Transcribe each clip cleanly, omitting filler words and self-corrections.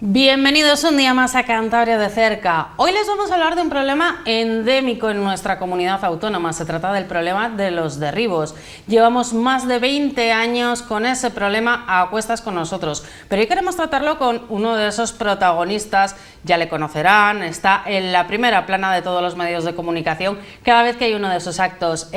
Bienvenidos un día más a Cantabria de cerca. Hoy les vamos a hablar de un problema endémico en nuestra comunidad autónoma. Se trata del problema de los derribos. Llevamos más de 20 años con ese problema a cuestas con nosotros, pero hoy queremos tratarlo con uno de esos protagonistas. Ya le conocerán, está en la primera plana de todos los medios de comunicación cada vez que hay uno de esos actos.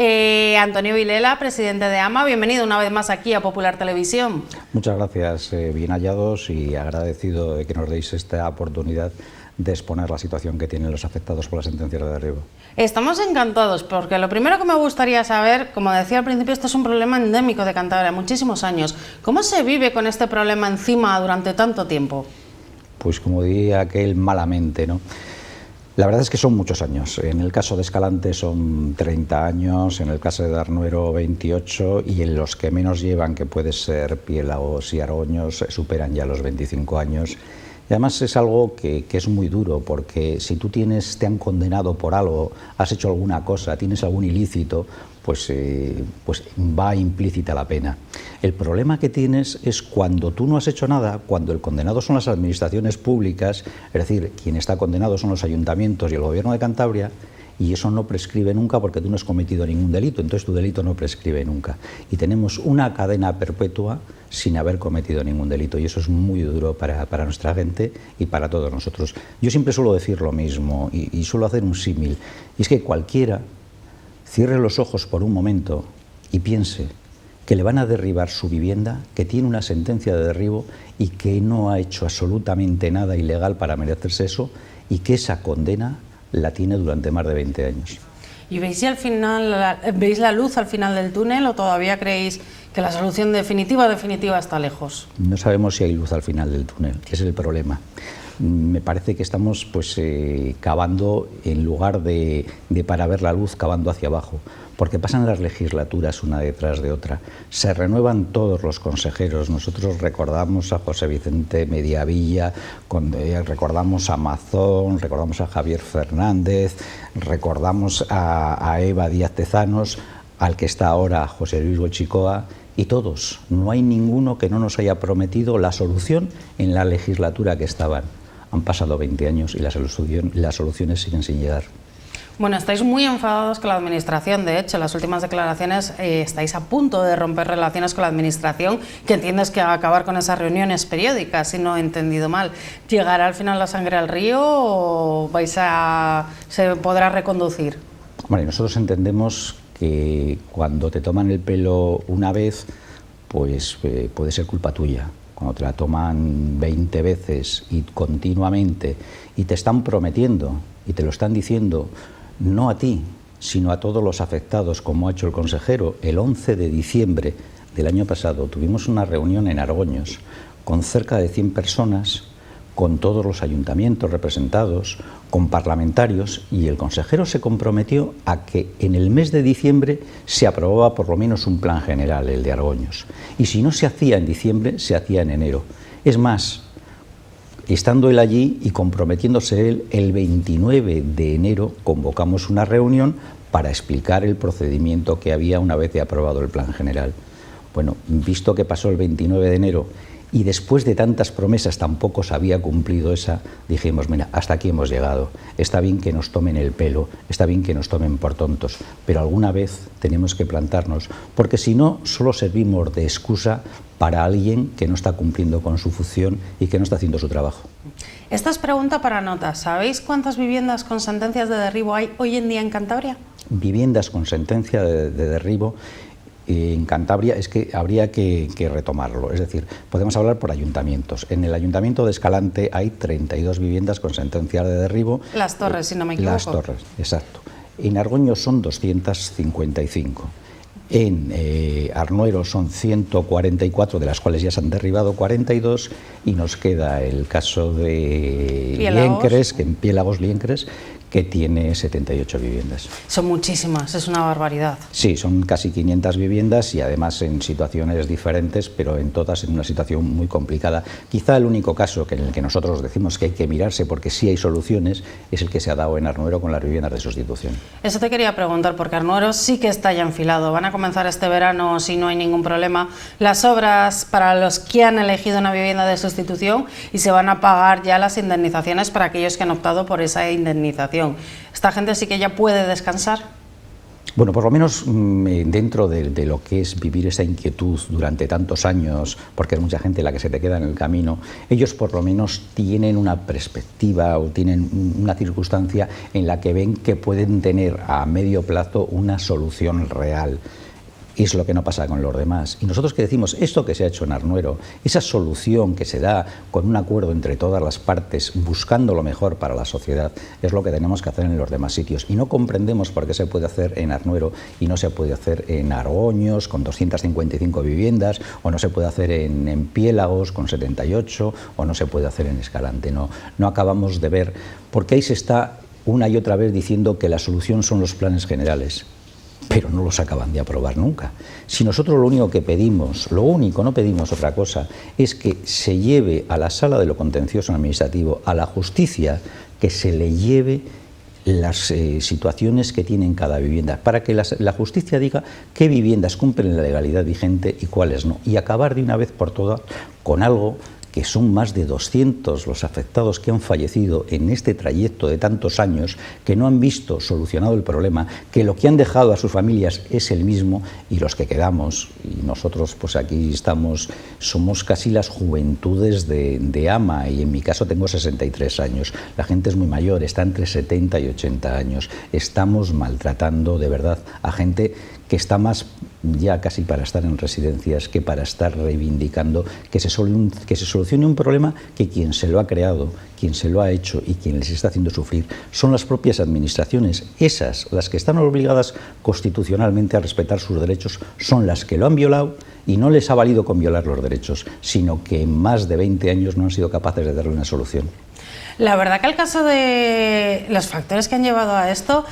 Antonio Vilela, presidente de AMA, bienvenido una vez más aquí a Popular Televisión. Muchas gracias, bien hallados y agradecido de que nos deis esta oportunidad de exponer la situación que tienen los afectados por las sentencias de derribo. Estamos encantados porque lo primero que me gustaría saber, como decía al principio, esto es un problema endémico de Cantabria, muchísimos años. ¿Cómo se vive con este problema encima durante tanto tiempo? Pues como diría aquel, malamente, ¿no? La verdad es que son muchos años. En el caso de Escalante son 30 años, en el caso de Arnuero 28 y en los que menos llevan, que puede ser Piélagos y Argoños, superan ya los 25 años. Y además es algo que es muy duro, porque si tú te han condenado por algo, has hecho alguna cosa, tienes algún ilícito, pues va implícita la pena. El problema que tienes es cuando tú no has hecho nada, cuando el condenado son las administraciones públicas, es decir, quien está condenado son los ayuntamientos y el gobierno de Cantabria, y eso no prescribe nunca porque tú no has cometido ningún delito, entonces tu delito no prescribe nunca. Y tenemos una cadena perpetua sin haber cometido ningún delito, y eso es muy duro para nuestra gente y para todos nosotros. Yo siempre suelo decir lo mismo y suelo hacer un símil, y es que cualquiera cierre los ojos por un momento y piense que le van a derribar su vivienda, que tiene una sentencia de derribo y que no ha hecho absolutamente nada ilegal para merecerse eso, y que esa condena la tiene durante más de 20 años. ¿Y veis la luz al final del túnel o todavía creéis que la solución definitiva está lejos? No sabemos si hay luz al final del túnel, ese es el problema. Me parece que estamos cavando, en lugar de para ver la luz, cavando hacia abajo, porque pasan las legislaturas una detrás de otra, se renuevan todos los consejeros. Nosotros recordamos a José Vicente Mediavilla, recordamos a Mazón, recordamos a Javier Fernández, recordamos a Eva Díaz Tezanos, al que está ahora José Luis Bochicoa, y todos, no hay ninguno que no nos haya prometido la solución en la legislatura que estaban. Han pasado 20 años y las soluciones siguen sin llegar. Bueno, estáis muy enfadados con la Administración. De hecho, en las últimas declaraciones estáis a punto de romper relaciones con la Administración, que entiendes que va a acabar con esas reuniones periódicas, si no he entendido mal. ¿Llegará al final la sangre al río o se podrá reconducir? Bueno, nosotros entendemos que cuando te toman el pelo una vez, pues puede ser culpa tuya. Cuando te la toman 20 veces y continuamente y te están prometiendo y te lo están diciendo, no a ti, sino a todos los afectados, como ha hecho el consejero. El 11 de diciembre del año pasado tuvimos una reunión en Argoños con cerca de 100 personas, con todos los ayuntamientos representados, con parlamentarios, y el consejero se comprometió a que en el mes de diciembre se aprobaba por lo menos un plan general, el de Argoños. Y si no se hacía en diciembre, se hacía en enero. Es más, estando él allí y comprometiéndose él, el 29 de enero convocamos una reunión para explicar el procedimiento que había una vez de aprobado el plan general. Bueno, visto que pasó el 29 de enero y después de tantas promesas tampoco se había cumplido esa, dijimos, mira, hasta aquí hemos llegado. Está bien que nos tomen el pelo, está bien que nos tomen por tontos, pero alguna vez tenemos que plantarnos, porque si no, solo servimos de excusa para alguien que no está cumpliendo con su función y que no está haciendo su trabajo. Esta es pregunta para nota. ¿Sabéis cuántas viviendas con sentencias de derribo hay hoy en día en Cantabria? Viviendas con sentencia de derribo en Cantabria es que habría que retomarlo, es decir, podemos hablar por ayuntamientos. En el ayuntamiento de Escalante hay 32 viviendas con sentencia de derribo. Las Torres, si no me equivoco. Las Torres, exacto. En Argoños son 255. En Arnuero son 144, de las cuales ya se han derribado 42, y nos queda el caso de Liencres, que en Piélagos, Liencres, que tiene 78 viviendas. Son muchísimas, es una barbaridad. Sí, son casi 500 viviendas y además en situaciones diferentes, pero en todas en una situación muy complicada. Quizá el único caso en el que nosotros decimos que hay que mirarse porque sí hay soluciones es el que se ha dado en Arnuero con las viviendas de sustitución. Eso te quería preguntar, porque Arnuero sí que está ya enfilado. Van a comenzar este verano, si no hay ningún problema, las obras para los que han elegido una vivienda de sustitución y se van a pagar ya las indemnizaciones para aquellos que han optado por esa indemnización. ¿Esta gente sí que ya puede descansar? Bueno, por lo menos dentro de lo que es vivir esa inquietud durante tantos años, porque hay mucha gente la que se te queda en el camino, ellos por lo menos tienen una perspectiva o tienen una circunstancia en la que ven que pueden tener a medio plazo una solución real. Es lo que no pasa con los demás. Y nosotros que decimos, esto que se ha hecho en Arnuero, esa solución que se da con un acuerdo entre todas las partes, buscando lo mejor para la sociedad, es lo que tenemos que hacer en los demás sitios. Y no comprendemos por qué se puede hacer en Arnuero y no se puede hacer en Argoños con 255 viviendas, o no se puede hacer en Piélagos con 78, o no se puede hacer en Escalante. No acabamos de ver, porque ahí se está una y otra vez diciendo que la solución son los planes generales, pero no los acaban de aprobar nunca. Si nosotros lo único que pedimos, no pedimos otra cosa, es que se lleve a la sala de lo contencioso administrativo, a la justicia, que se le lleve las situaciones que tiene en cada vivienda, para que la justicia diga qué viviendas cumplen la legalidad vigente y cuáles no, y acabar de una vez por todas con algo que son más de 200 los afectados que han fallecido en este trayecto de tantos años, que no han visto solucionado el problema, que lo que han dejado a sus familias es el mismo, y los que quedamos, y nosotros pues aquí estamos, somos casi las juventudes de AMA, y en mi caso tengo 63 años, la gente es muy mayor, está entre 70 y 80 años, estamos maltratando de verdad a gente que está más ya casi para estar en residencias que para estar reivindicando que se solucione un problema que quien se lo ha creado, quien se lo ha hecho y quien les está haciendo sufrir son las propias administraciones. Esas, las que están obligadas constitucionalmente a respetar sus derechos, son las que lo han violado, y no les ha valido con violar los derechos, sino que en más de 20 años no han sido capaces de darle una solución. La verdad que el caso de los factores que han llevado a esto,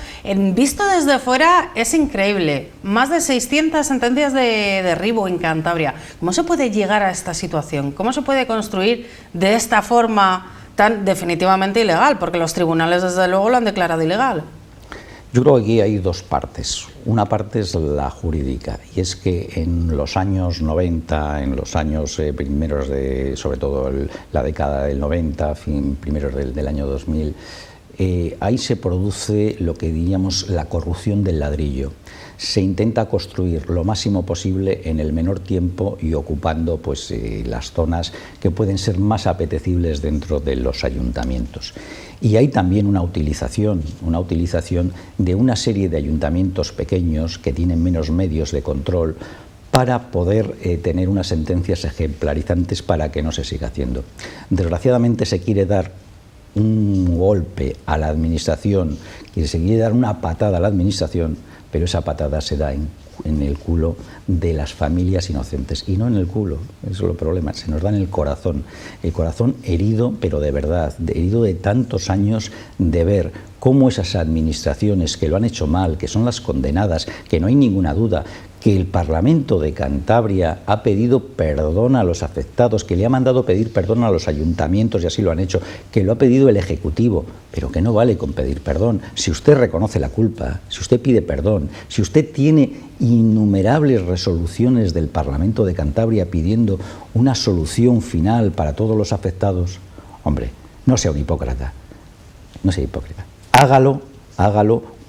visto desde fuera, es increíble. Más de 600 sentencias de derribo en Cantabria. ¿Cómo se puede llegar a esta situación? ¿Cómo se puede construir de esta forma tan definitivamente ilegal? Porque los tribunales, desde luego, lo han declarado ilegal. Yo creo que aquí hay dos partes. Una parte es la jurídica, y es que en los años 90, en los años primeros de, sobre todo la década del 90, primeros del año 2000, ahí se produce lo que diríamos la corrupción del ladrillo. Se intenta construir lo máximo posible en el menor tiempo y ocupando pues, las zonas que pueden ser más apetecibles dentro de los ayuntamientos. Y hay también una utilización de una serie de ayuntamientos pequeños que tienen menos medios de control para poder tener unas sentencias ejemplarizantes para que no se siga haciendo. Desgraciadamente se quiere dar un golpe a la administración, que se quiere dar una patada a la administración, pero esa patada se da en el culo de las familias inocentes, y no en el culo, eso es el problema, se nos da en el corazón herido, pero de verdad, herido de tantos años de ver cómo esas administraciones que lo han hecho mal, que son las condenadas, que no hay ninguna duda, que el Parlamento de Cantabria ha pedido perdón a los afectados, que le ha mandado pedir perdón a los ayuntamientos, y así lo han hecho, que lo ha pedido el Ejecutivo, pero que no vale con pedir perdón. Si usted reconoce la culpa, si usted pide perdón, si usted tiene innumerables resoluciones del Parlamento de Cantabria pidiendo una solución final para todos los afectados, hombre, no sea un hipócrita, no sea hipócrita. Hágalo,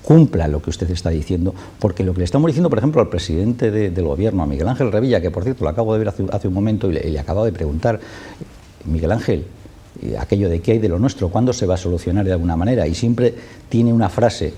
cumpla lo que usted está diciendo, porque lo que le estamos diciendo, por ejemplo, al presidente del gobierno, a Miguel Ángel Revilla, que por cierto lo acabo de ver hace un momento y le acabo de preguntar, Miguel Ángel, aquello de qué hay de lo nuestro, ¿cuándo se va a solucionar de alguna manera? Y siempre tiene una frase: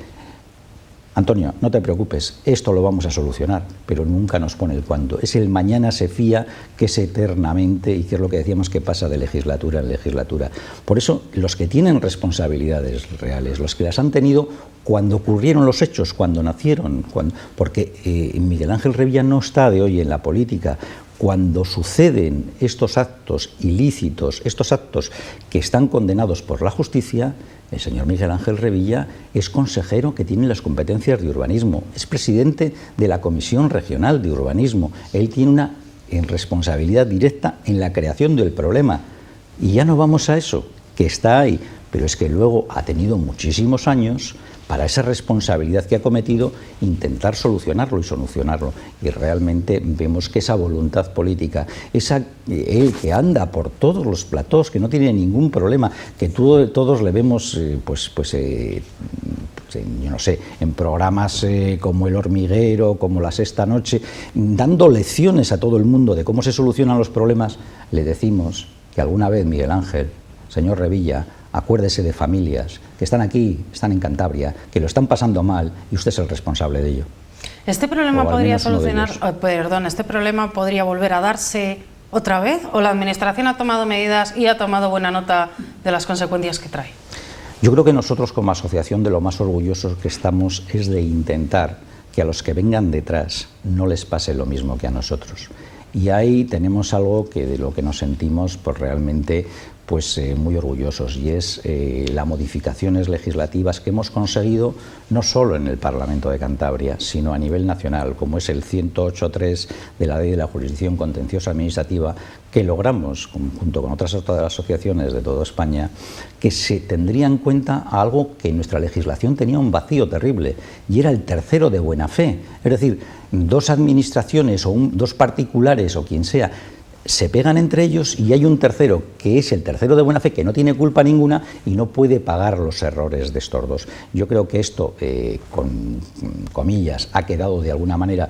Antonio, no te preocupes, esto lo vamos a solucionar, pero nunca nos pone el cuándo. Es el mañana se fía, que es eternamente, y que es lo que decíamos que pasa de legislatura en legislatura. Por eso, los que tienen responsabilidades reales, los que las han tenido cuando ocurrieron los hechos, cuando nacieron, porque Miguel Ángel Revilla no está de hoy en la política, Cuando suceden estos actos ilícitos, estos actos que están condenados por la justicia, el señor Miguel Ángel Revilla es consejero que tiene las competencias de urbanismo, es presidente de la Comisión Regional de Urbanismo, él tiene una responsabilidad directa en la creación del problema. Y ya no vamos a eso, que está ahí, pero es que luego ha tenido muchísimos años para esa responsabilidad que ha cometido, intentar solucionarlo y solucionarlo. Y realmente vemos que esa voluntad política, él que anda por todos los platós, que no tiene ningún problema, que todos le vemos, yo no sé, en programas como El Hormiguero, como La Sexta Noche, dando lecciones a todo el mundo de cómo se solucionan los problemas, le decimos que alguna vez, Miguel Ángel, señor Revilla, acuérdese de familias que están aquí, están en Cantabria, que lo están pasando mal y usted es el responsable de ello. ¿Este problema podría este problema podría volver a darse otra vez? ¿O la Administración ha tomado medidas y ha tomado buena nota de las consecuencias que trae? Yo creo que nosotros como asociación de lo más orgullosos que estamos es de intentar que a los que vengan detrás no les pase lo mismo que a nosotros. Y ahí tenemos algo que de lo que nos sentimos pues realmente muy orgullosos, y es las modificaciones legislativas que hemos conseguido no solo en el Parlamento de Cantabria, sino a nivel nacional, como es el 108.3 de la Ley de la Jurisdicción Contenciosa Administrativa, que logramos, junto con otras asociaciones de toda España, que se tendría en cuenta algo que en nuestra legislación tenía un vacío terrible, y era el tercero de buena fe. Es decir, dos administraciones o dos particulares o quien sea se pegan entre ellos y hay un tercero, que es el tercero de buena fe, que no tiene culpa ninguna y no puede pagar los errores de estos dos. Yo creo que esto, con comillas, ha quedado de alguna manera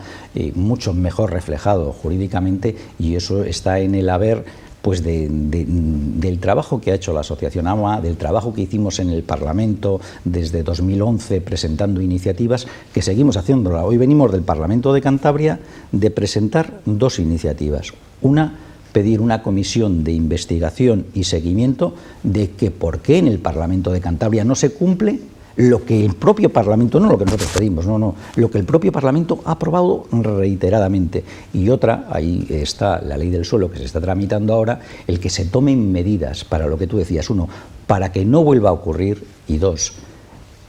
mucho mejor reflejado jurídicamente, y eso está en el haber del trabajo que ha hecho la Asociación AMA, del trabajo que hicimos en el Parlamento desde 2011 presentando iniciativas, que seguimos haciéndola. Hoy venimos del Parlamento de Cantabria de presentar dos iniciativas. Una, pedir una comisión de investigación y seguimiento de que por qué en el Parlamento de Cantabria no se cumple lo que el propio Parlamento, no lo que nosotros pedimos, lo que el propio Parlamento ha aprobado reiteradamente. Y otra, ahí está la ley del suelo que se está tramitando ahora, el que se tomen medidas para lo que tú decías, uno, para que no vuelva a ocurrir, y dos,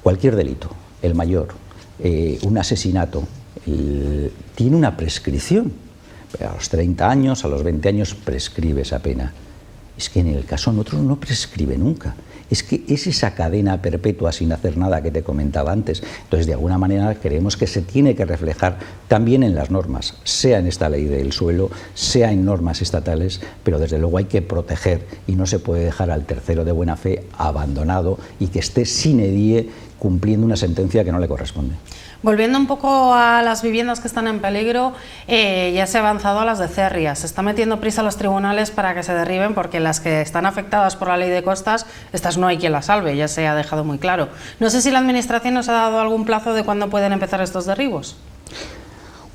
cualquier delito, el mayor, un asesinato, tiene una prescripción. A los 30 años, a los 20 años prescribe esa pena. Es que en el caso nuestro no prescribe nunca. Es que es esa cadena perpetua sin hacer nada que te comentaba antes. Entonces, de alguna manera, creemos que se tiene que reflejar también en las normas, sea en esta ley del suelo, sea en normas estatales, pero desde luego hay que proteger y no se puede dejar al tercero de buena fe abandonado y que esté sine die cumpliendo una sentencia que no le corresponde. Volviendo un poco a las viviendas que están en peligro, ya se ha avanzado a las de Cerrias. Se está metiendo prisa a los tribunales para que se derriben, porque las que están afectadas por la ley de costas, estas no hay quien las salve, ya se ha dejado muy claro. No sé si la Administración nos ha dado algún plazo de cuándo pueden empezar estos derribos.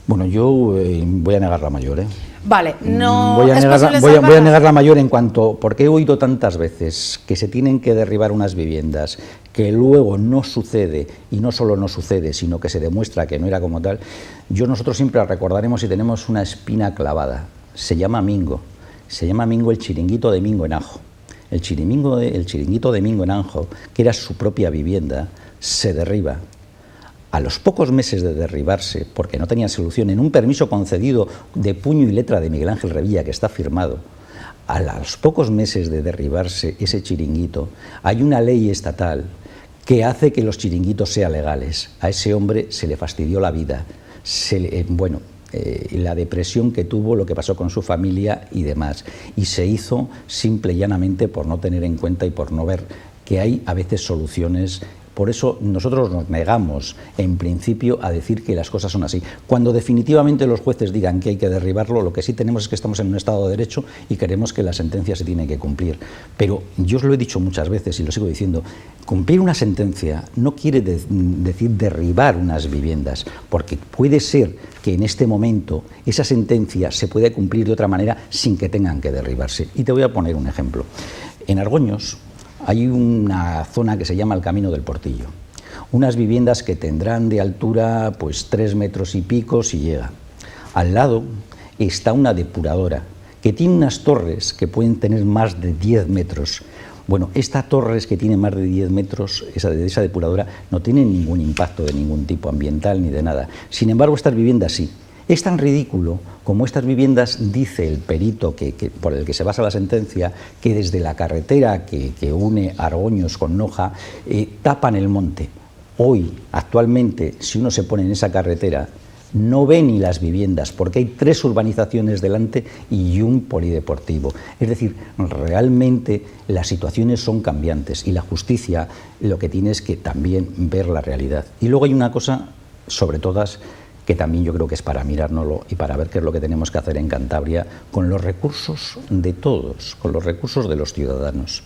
Bueno, yo voy a negar la mayor, ¿eh? Vale, no voy a negar la mayor en cuanto, porque he oído tantas veces que se tienen que derribar unas viviendas, que luego no sucede, y no solo no sucede, sino que se demuestra que no era como tal. Nosotros siempre la recordaremos y tenemos una espina clavada. Se llama Mingo el chiringuito de Mingo en Anjo. El chiringuito de Mingo en Anjo, que era su propia vivienda, se derriba. A los pocos meses de derribarse, porque no tenía solución, en un permiso concedido de puño y letra de Miguel Ángel Revilla, que está firmado, a los pocos meses de derribarse ese chiringuito, hay una ley estatal que hace que los chiringuitos sean legales. A ese hombre se le fastidió la vida, la depresión que tuvo, lo que pasó con su familia y demás, y se hizo simple y llanamente por no tener en cuenta y por no ver que hay a veces soluciones. Por eso nosotros nos negamos, en principio, a decir que las cosas son así. Cuando definitivamente los jueces digan que hay que derribarlo, lo que sí tenemos es que estamos en un Estado de Derecho y queremos que la sentencia se tiene que cumplir. Pero yo os lo he dicho muchas veces y lo sigo diciendo, cumplir una sentencia no quiere decir derribar unas viviendas, porque puede ser que en este momento esa sentencia se pueda cumplir de otra manera sin que tengan que derribarse. Y te voy a poner un ejemplo. En Argoños hay una zona que se llama el Camino del Portillo, unas viviendas que tendrán de altura 3 metros y pico si llega. Al lado está una depuradora, que tiene unas torres que pueden tener más de 10 metros. Bueno, esta torres que tiene más de 10 metros, esa depuradora, no tiene ningún impacto de ningún tipo ambiental ni de nada. Sin embargo, estas viviendas sí. Es tan ridículo como estas viviendas, dice el perito por el que se basa la sentencia, que desde la carretera que une Argoños con Noja tapan el monte. Hoy, actualmente, si uno se pone en esa carretera, no ve ni las viviendas, porque hay 3 urbanizaciones delante y un polideportivo. Es decir, realmente las situaciones son cambiantes y la justicia lo que tiene es que también ver la realidad. Y luego hay una cosa, sobre todas, que también yo creo que es para mirárnoslo y para ver qué es lo que tenemos que hacer en Cantabria con los recursos de todos, con los recursos de los ciudadanos.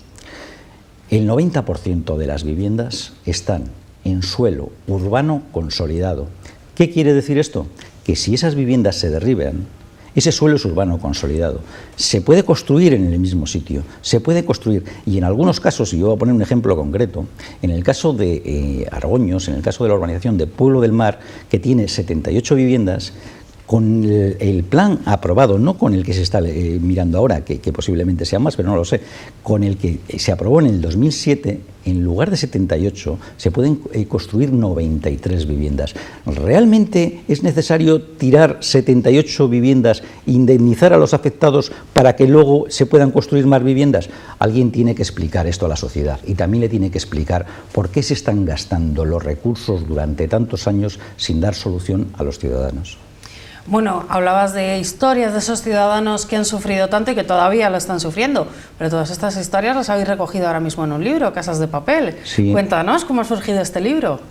El 90% de las viviendas están en suelo urbano consolidado. ¿Qué quiere decir esto? Que si esas viviendas se derriban, ese suelo es urbano consolidado. Se puede construir en el mismo sitio, se puede construir, y en algunos casos, y yo voy a poner un ejemplo concreto, en el caso de Argoños, en el caso de la urbanización de Pueblo del Mar, que tiene 78 viviendas, con el plan aprobado, no con el que se está mirando ahora, que posiblemente sea más, pero no lo sé, con el que se aprobó en el 2007, en lugar de 78, se pueden construir 93 viviendas. ¿Realmente es necesario tirar 78 viviendas, indemnizar a los afectados para que luego se puedan construir más viviendas? Alguien tiene que explicar esto a la sociedad y también le tiene que explicar por qué se están gastando los recursos durante tantos años sin dar solución a los ciudadanos. Bueno, hablabas de historias de esos ciudadanos que han sufrido tanto y que todavía lo están sufriendo, pero todas estas historias las habéis recogido ahora mismo en un libro, Casas de Papel. Sí. Cuéntanos cómo ha surgido este libro.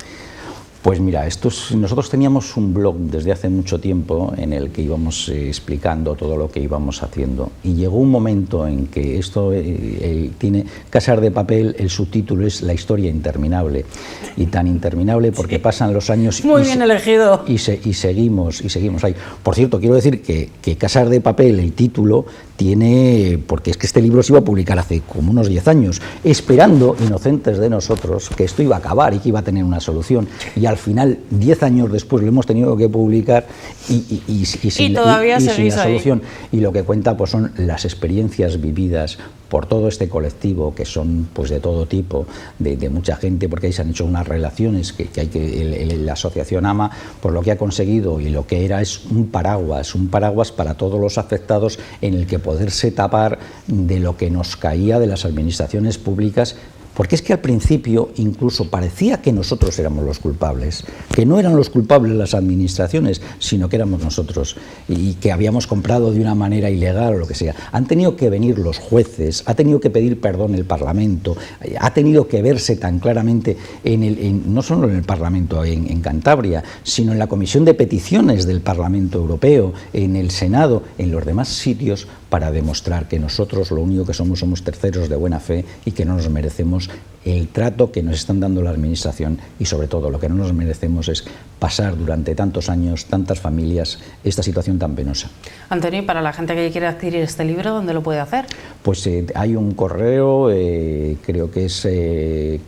Pues mira, nosotros teníamos un blog desde hace mucho tiempo en el que íbamos explicando todo lo que íbamos haciendo, y llegó un momento en que esto tiene Casas de Papel, el subtítulo es La historia interminable, y tan interminable porque pasan los años. Muy bien elegido. Y seguimos ahí. Por cierto, quiero decir que Casas de Papel, el título, tiene, porque es que este libro se iba a publicar hace como unos 10 años, esperando, inocentes de nosotros, que esto iba a acabar y que iba a tener una solución, y al final, 10 años después, lo hemos tenido que publicar y sin la solución. Y lo que cuenta pues son las experiencias vividas por todo este colectivo, que son pues de todo tipo, de mucha gente, porque ahí se han hecho unas relaciones que la asociación AMA, por lo que ha conseguido y lo que era es un paraguas para todos los afectados en el que poderse tapar de lo que nos caía de las administraciones públicas, porque es que al principio incluso parecía que nosotros éramos los culpables, que no eran los culpables las administraciones, sino que éramos nosotros, y que habíamos comprado de una manera ilegal o lo que sea. Han tenido que venir los jueces, ha tenido que pedir perdón el Parlamento, ha tenido que verse tan claramente, no solo en el Parlamento en Cantabria, sino en la Comisión de Peticiones del Parlamento Europeo, en el Senado, en los demás sitios, para demostrar que nosotros lo único que somos terceros de buena fe y que no nos merecemos el trato que nos están dando la administración, y sobre todo lo que no nos merecemos es pasar durante tantos años, tantas familias, esta situación tan penosa. Antonio, para la gente que quiere adquirir este libro, ¿dónde lo puede hacer? Pues hay un correo, creo que es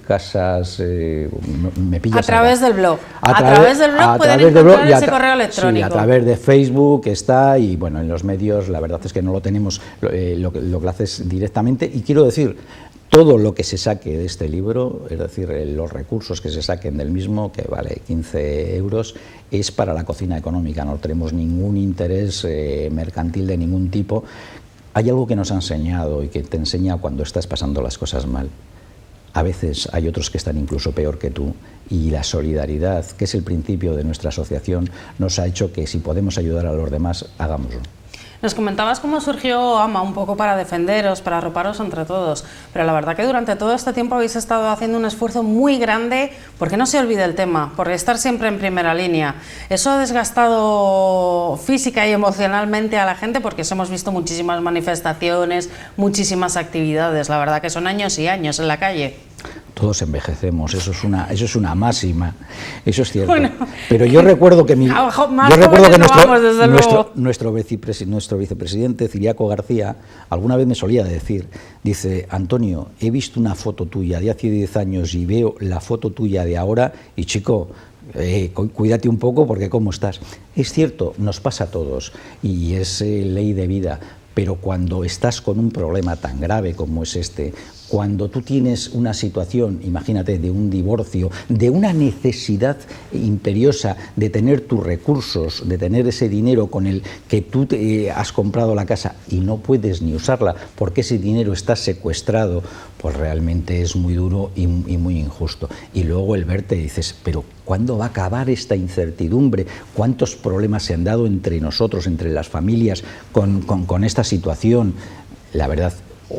casas... me pillas a través ahora. Del blog. A través del blog pueden encontrar ese correo electrónico. Sí, a través de Facebook está, y bueno, en los medios la verdad es que no lo tenemos, lo que lo haces directamente, y quiero decir, todo lo que se saque de este libro, es decir, los recursos que se saquen del mismo, que vale 15 euros, es para la cocina económica, no tenemos ningún interés mercantil de ningún tipo. Hay algo que nos ha enseñado y que te enseña cuando estás pasando las cosas mal. A veces hay otros que están incluso peor que tú, y la solidaridad, que es el principio de nuestra asociación, nos ha hecho que si podemos ayudar a los demás, hagámoslo. Nos comentabas cómo surgió AMA, un poco para defenderos, para arroparos entre todos, pero la verdad que durante todo este tiempo habéis estado haciendo un esfuerzo muy grande porque no se olvide el tema, por estar siempre en primera línea. Eso ha desgastado física y emocionalmente a la gente, porque hemos visto muchísimas manifestaciones, muchísimas actividades, la verdad que son años y años en la calle. Todos envejecemos, eso es una máxima, eso es cierto. Bueno, pero yo recuerdo que nuestro vicepresidente Ciriaco García alguna vez me solía decir, dice: Antonio, he visto una foto tuya de hace 10 años y veo la foto tuya de ahora, y chico, cuídate un poco porque ¿cómo estás? Es cierto, nos pasa a todos y es ley de vida, pero cuando estás con un problema tan grave como es este, cuando tú tienes una situación, imagínate, de un divorcio, de una necesidad imperiosa de tener tus recursos, de tener ese dinero con el que tú has comprado la casa y no puedes ni usarla porque ese dinero está secuestrado, pues realmente es muy duro y muy injusto. Y luego el verte y dices, pero ¿cuándo va a acabar esta incertidumbre? ¿Cuántos problemas se han dado entre nosotros, entre las familias, con esta situación? La verdad,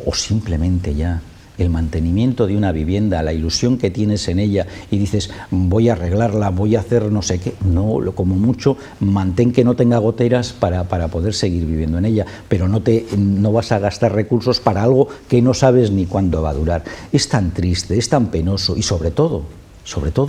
o simplemente ya el mantenimiento de una vivienda, la ilusión que tienes en ella y dices, voy a arreglarla, voy a hacer no sé qué, no, como mucho, mantén que no tenga goteras para poder seguir viviendo en ella, pero no vas a gastar recursos para algo que no sabes ni cuándo va a durar. Es tan triste, es tan penoso y sobre todo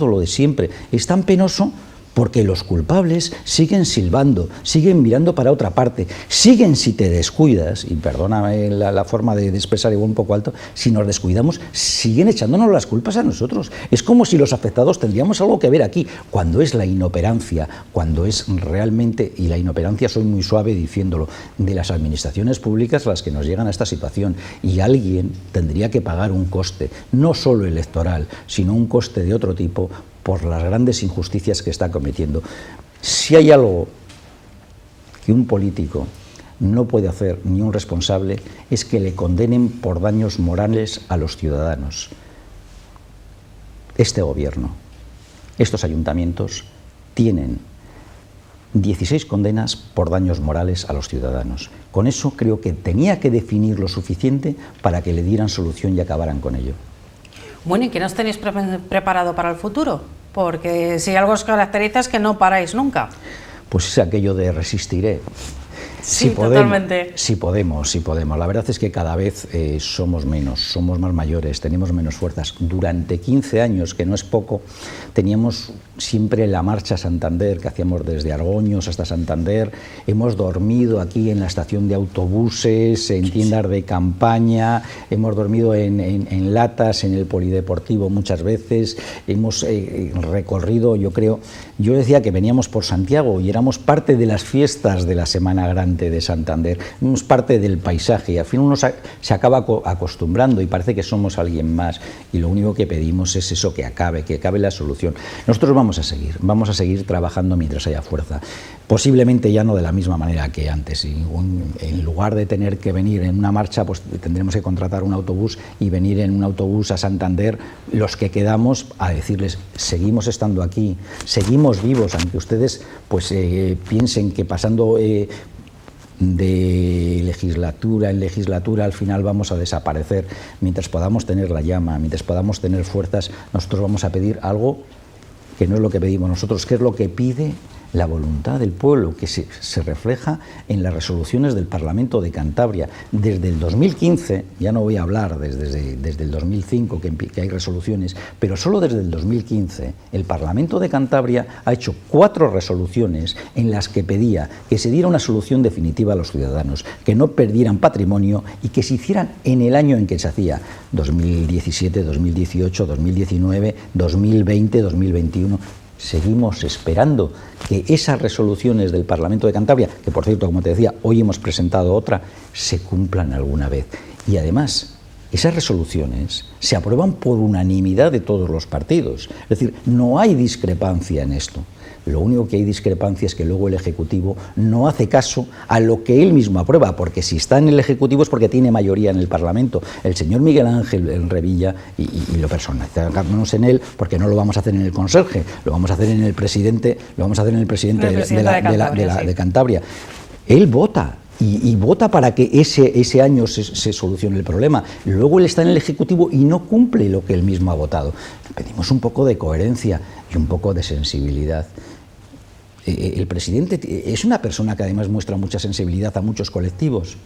lo de siempre, es tan penoso porque los culpables siguen silbando, siguen mirando para otra parte, siguen, si te descuidas, y perdóname la forma de expresar igual un poco alto, si nos descuidamos, siguen echándonos las culpas a nosotros. Es como si los afectados tendríamos algo que ver aquí, cuando es la inoperancia, cuando es realmente, y la inoperancia soy muy suave diciéndolo, de las administraciones públicas las que nos llegan a esta situación, y alguien tendría que pagar un coste, no solo electoral, sino un coste de otro tipo, por las grandes injusticias que está cometiendo. Si hay algo que un político no puede hacer, ni un responsable, es que le condenen por daños morales a los ciudadanos. Este gobierno, estos ayuntamientos, tienen 16 condenas por daños morales a los ciudadanos. Con eso creo que tenía que definir lo suficiente para que le dieran solución y acabaran con ello. Bueno, ¿y qué nos tenéis preparado para el futuro? Porque si algo os caracteriza es que no paráis nunca. Pues es aquello de resistiré. Sí, totalmente. Si podemos. La verdad es que cada vez somos menos, somos más mayores, tenemos menos fuerzas. Durante 15 años, que no es poco, teníamos siempre la marcha Santander, que hacíamos desde Argoños hasta Santander. Hemos dormido aquí en la estación de autobuses, en tiendas de campaña, hemos dormido en latas, en el polideportivo muchas veces. Hemos recorrido, yo decía que veníamos por Santiago y éramos parte de las fiestas de la Semana Grande de Santander, somos parte del paisaje y al fin uno se acaba acostumbrando y parece que somos alguien más y lo único que pedimos es eso, que acabe la solución. Nosotros vamos a seguir trabajando mientras haya fuerza, posiblemente ya no de la misma manera que antes. En lugar de tener que venir en una marcha, pues tendremos que contratar un autobús y venir en un autobús a Santander los que quedamos a decirles, seguimos estando aquí, seguimos vivos, aunque ustedes pues piensen que pasando de legislatura en legislatura al final vamos a desaparecer. Mientras podamos tener la llama, mientras podamos tener fuerzas, nosotros vamos a pedir algo que no es lo que pedimos nosotros, que es lo que pide la voluntad del pueblo, que se refleja en las resoluciones del Parlamento de Cantabria. Desde el 2015, ya no voy a hablar desde el 2005 que hay resoluciones, pero solo desde el 2015 el Parlamento de Cantabria ha hecho 4 resoluciones en las que pedía que se diera una solución definitiva a los ciudadanos, que no perdieran patrimonio y que se hicieran en el año en que se hacía, 2017, 2018, 2019, 2020, 2021... Seguimos esperando que esas resoluciones del Parlamento de Cantabria, que por cierto, como te decía, hoy hemos presentado otra, se cumplan alguna vez. Y además, esas resoluciones se aprueban por unanimidad de todos los partidos. Es decir, no hay discrepancia en esto. Lo único que hay discrepancia es que luego el Ejecutivo no hace caso a lo que él mismo aprueba, porque si está en el Ejecutivo es porque tiene mayoría en el Parlamento. El señor Miguel Ángel Revilla, y lo personalizamos en él, porque no lo vamos a hacer en el conserje, lo vamos a hacer en el presidente, de Cantabria. Él vota. Y vota para que ese año se solucione el problema. Luego él está en el Ejecutivo y no cumple lo que él mismo ha votado. Pedimos un poco de coherencia y un poco de sensibilidad. El presidente es una persona que además muestra mucha sensibilidad a muchos colectivos.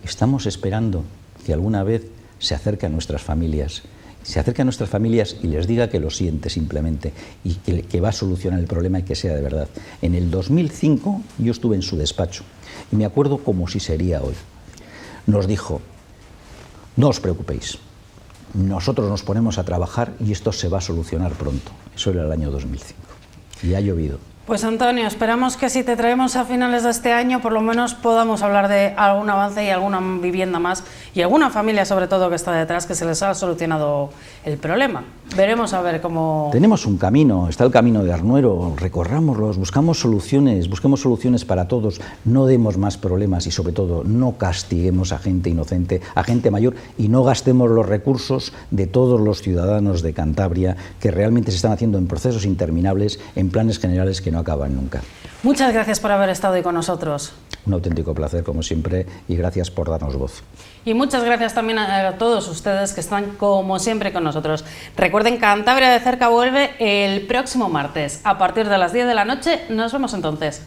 Estamos esperando que alguna vez se acerque a nuestras familias. Se acerque a nuestras familias y les diga que lo siente simplemente y que va a solucionar el problema y que sea de verdad. En el 2005 yo estuve en su despacho y me acuerdo como si sería hoy. Nos dijo, no os preocupéis, nosotros nos ponemos a trabajar y esto se va a solucionar pronto. Eso era el año 2005. y ha llovido. Pues Antonio, esperamos que si te traemos a finales de este año por lo menos podamos hablar de algún avance y alguna vivienda más y alguna familia sobre todo que está detrás que se les ha solucionado el problema. Veremos a ver cómo... Tenemos un camino, está el camino de Arnuero, recorrámoslos, busquemos soluciones para todos, no demos más problemas y sobre todo no castiguemos a gente inocente, a gente mayor y no gastemos los recursos de todos los ciudadanos de Cantabria que realmente se están haciendo en procesos interminables, en planes generales que no acaban nunca. Muchas gracias por haber estado hoy con nosotros. Un auténtico placer, como siempre, y gracias por darnos voz. Y muchas gracias también a todos ustedes que están, como siempre, con nosotros. Recuerden, Cantabria de Cerca vuelve el próximo martes. A partir de las 10 de la noche, nos vemos entonces.